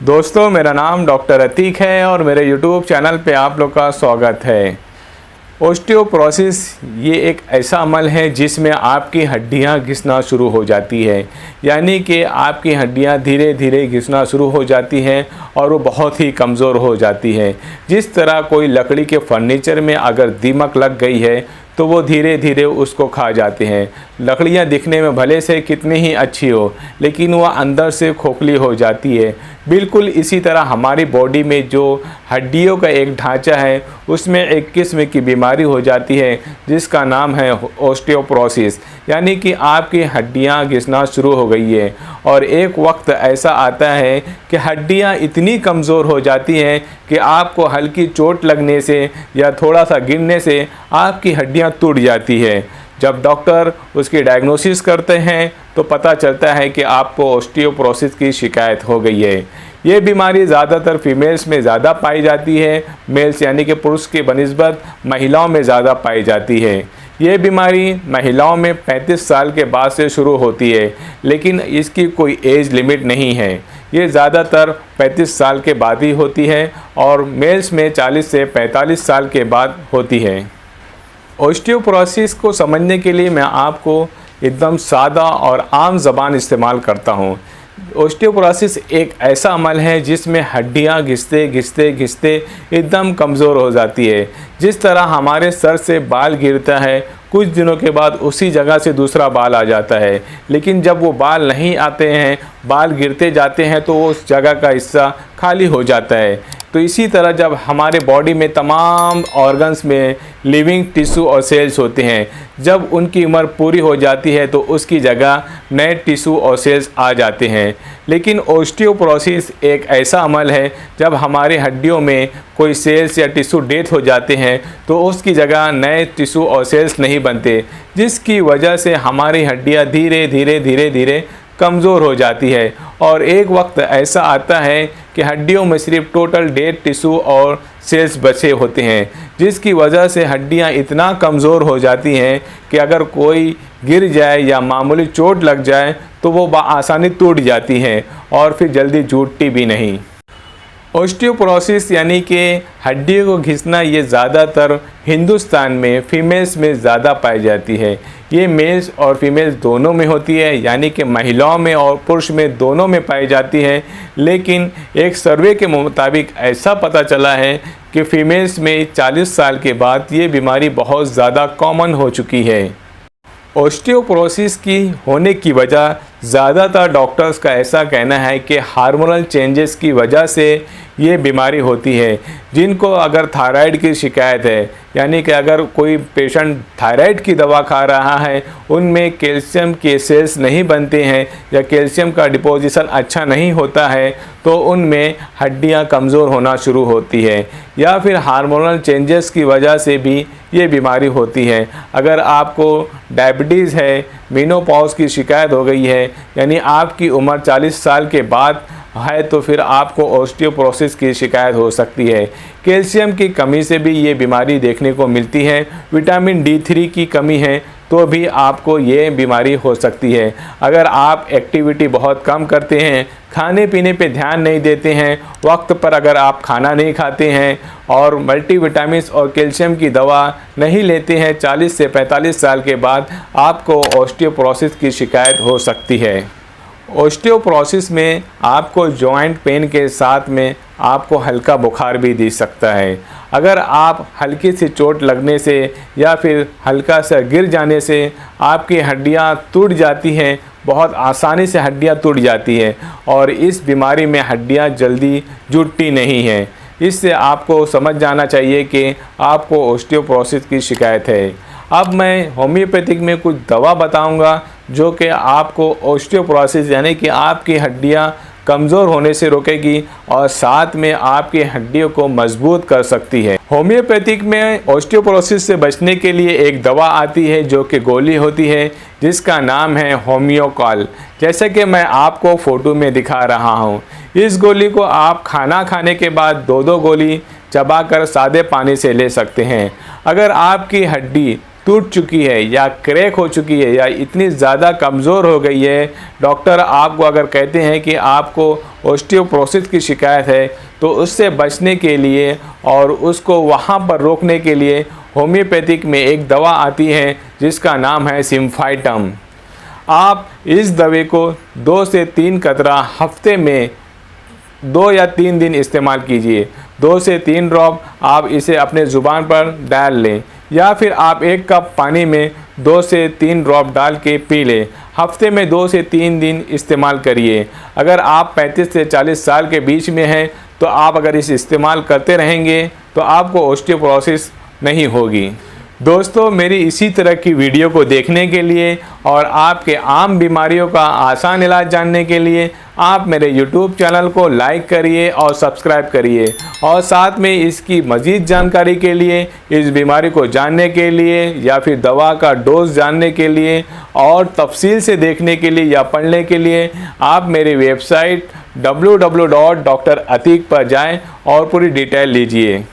दोस्तों, मेरा नाम डॉक्टर अतीक है और मेरे यूट्यूब चैनल पे आप लोग का स्वागत है। ओस्टियोपोरोसिस ये एक ऐसा अमल है जिसमें आपकी हड्डियां घिसना शुरू हो जाती है, यानी कि आपकी हड्डियां धीरे धीरे घिसना शुरू हो जाती हैं और वो बहुत ही कमज़ोर हो जाती है। जिस तरह कोई लकड़ी के फर्नीचर में अगर दीमक लग गई है तो वो धीरे धीरे उसको खा जाते हैं। लकड़ियाँ दिखने में भले से कितनी ही अच्छी हो, लेकिन वह अंदर से खोखली हो जाती है। बिल्कुल इसी तरह हमारी बॉडी में जो हड्डियों का एक ढांचा है उसमें एक किस्म की बीमारी हो जाती है जिसका नाम है ओस्टियोपोरोसिस, यानी कि आपकी हड्डियां घिसना शुरू हो गई है। और एक वक्त ऐसा आता है कि हड्डियां इतनी कमज़ोर हो जाती हैं कि आपको हल्की चोट लगने से या थोड़ा सा गिरने से आपकी हड्डियां टूट जाती है। जब डॉक्टर उसकी डायग्नोसिस करते हैं तो पता चलता है कि आपको ओस्टियोपोरोसिस की शिकायत हो गई है। ये बीमारी ज़्यादातर फीमेल्स में ज़्यादा पाई जाती है, मेल्स यानी कि पुरुष के बनिस्बत महिलाओं में ज़्यादा पाई जाती है। ये बीमारी महिलाओं में 35 साल के बाद से शुरू होती है, लेकिन इसकी कोई एज लिमिट नहीं है। ये ज़्यादातर 35 साल के बाद ही होती है और मेल्स में 40 से 45 साल के बाद होती है। ओस्टियोपोरोसिस को समझने के लिए मैं आपको एकदम सादा और आम ज़बान इस्तेमाल करता हूँ। ओस्टियोपोरोसिस एक ऐसा अमल है जिसमें हड्डियाँ घिसते घिसते घिसते एकदम कमज़ोर हो जाती है। जिस तरह हमारे सर से बाल गिरता है, कुछ दिनों के बाद उसी जगह से दूसरा बाल आ जाता है, लेकिन जब वो बाल नहीं आते हैं, बाल गिरते जाते हैं तो उस जगह का हिस्सा खाली हो जाता है। तो इसी तरह जब हमारे बॉडी में तमाम ऑर्गन्स में लिविंग टिश्यू और सेल्स होते हैं, जब उनकी उम्र पूरी हो जाती है तो उसकी जगह नए टिश्यू और सेल्स आ जाते हैं। लेकिन ओस्टियोपोरोसिस एक ऐसा अमल है जब हमारे हड्डियों में कोई सेल्स या टिश्यू डेथ हो जाते हैं तो उसकी जगह नए टिश्यू और सेल्स नहीं बनते, जिसकी वजह से हमारी हड्डियाँ धीरे धीरे धीरे धीरे कमज़ोर हो जाती है। और एक वक्त ऐसा आता है कि हड्डियों में सिर्फ टोटल डेड टिश्यू और सेल्स बचे होते हैं, जिसकी वजह से हड्डियां इतना कमज़ोर हो जाती हैं कि अगर कोई गिर जाए या मामूली चोट लग जाए तो वो आसानी टूट जाती हैं और फिर जल्दी जुड़ती भी नहीं। ओस्टियोपोरोसिस यानी कि हड्डियों को घिसना ये ज़्यादातर हिंदुस्तान में फीमेल्स में ज़्यादा पाई जाती है। ये मेल्स और फीमेल्स दोनों में होती है, यानी कि महिलाओं में और पुरुष में दोनों में पाई जाती है। लेकिन एक सर्वे के मुताबिक ऐसा पता चला है कि फीमेल्स में 40 साल के बाद ये बीमारी बहुत ज़्यादा कॉमन हो चुकी है। ओस्टियोपोरोसिस की होने की वजह ज़्यादातर डॉक्टर्स का ऐसा कहना है कि हार्मोनल चेंजेस की वजह से ये बीमारी होती है। जिनको अगर थायराइड की शिकायत है, यानी कि अगर कोई पेशेंट थायराइड की दवा खा रहा है, उनमें कैल्शियम के सेल्स नहीं बनते हैं या कैल्शियम का डिपोजिशन अच्छा नहीं होता है, तो उनमें हड्डियां कमज़ोर होना शुरू होती है। या फिर हार्मोनल चेंजेस की वजह से भी ये बीमारी होती है। अगर आपको डायबिटीज़ है, मेनोपॉज की शिकायत हो गई है, यानी आपकी उम्र 40 साल के बाद है, तो फिर आपको ओस्टियोपोरोसिस की शिकायत हो सकती है। कैल्शियम की कमी से भी ये बीमारी देखने को मिलती है। विटामिन D3 की कमी है तो भी आपको ये बीमारी हो सकती है। अगर आप एक्टिविटी बहुत कम करते हैं, खाने पीने पे ध्यान नहीं देते हैं, वक्त पर अगर आप खाना नहीं खाते हैं और मल्टीविटामिन्स और कैल्शियम की दवा नहीं लेते हैं, 40 से 45 साल के बाद आपको ओस्टियोपोरोसिस की शिकायत हो सकती है। ओस्टियोपोरोसिस में आपको जॉइंट पेन के साथ में आपको हल्का बुखार भी दिख सकता है। अगर आप हल्की सी चोट लगने से या फिर हल्का सा गिर जाने से आपकी हड्डियां टूट जाती हैं, बहुत आसानी से हड्डियां टूट जाती हैं और इस बीमारी में हड्डियां जल्दी जुड़ती नहीं हैं। इससे आपको समझ जाना चाहिए कि आपको ओस्टियोपोरोसिस की शिकायत है। अब मैं होम्योपैथिक में कुछ दवा बताऊंगा जो कि आपको ओस्टियोपोरोसिस यानी कि आपकी हड्डियां कमज़ोर होने से रोकेगी और साथ में आपकी हड्डियों को मजबूत कर सकती है। होम्योपैथिक में ओस्टियोपोरोसिस से बचने के लिए एक दवा आती है जो कि गोली होती है, जिसका नाम है होम्योकॉल। जैसे कि मैं आपको फ़ोटो में दिखा रहा हूँ। इस गोली को आप खाना खाने के बाद 2-2 गोली चबाकर सादे पानी से ले सकते हैं। अगर आपकी हड्डी टूट चुकी है या क्रैक हो चुकी है या इतनी ज़्यादा कमज़ोर हो गई है, डॉक्टर आपको अगर कहते हैं कि आपको ऑस्टियोपोरोसिस की शिकायत है, तो उससे बचने के लिए और उसको वहाँ पर रोकने के लिए होम्योपैथिक में एक दवा आती है जिसका नाम है सिम्फाइटम। आप इस दवे को 2 से 3 कतरा हफ्ते में 2 या 3 दिन इस्तेमाल कीजिए। 2 से 3 ड्रॉप आप इसे अपने ज़ुबान पर डाल लें या फिर आप 1 कप पानी में 2 से 3 ड्रॉप डाल के पी लें। हफ्ते में 2 से 3 दिन इस्तेमाल करिए। अगर आप 35 से 40 साल के बीच में हैं तो आप अगर इसे इस्तेमाल करते रहेंगे तो आपको ऑस्टियोपोरोसिस नहीं होगी। दोस्तों, मेरी इसी तरह की वीडियो को देखने के लिए और आपके आम बीमारियों का आसान इलाज जानने के लिए आप मेरे YouTube चैनल को लाइक करिए और सब्सक्राइब करिए, और साथ में इसकी मज़ीद जानकारी के लिए, इस बीमारी को जानने के लिए या फिर दवा का डोज जानने के लिए और तफसील से देखने के लिए या पढ़ने के लिए आप मेरी वेबसाइट www.dratik पर जाएं और पूरी डिटेल लीजिए।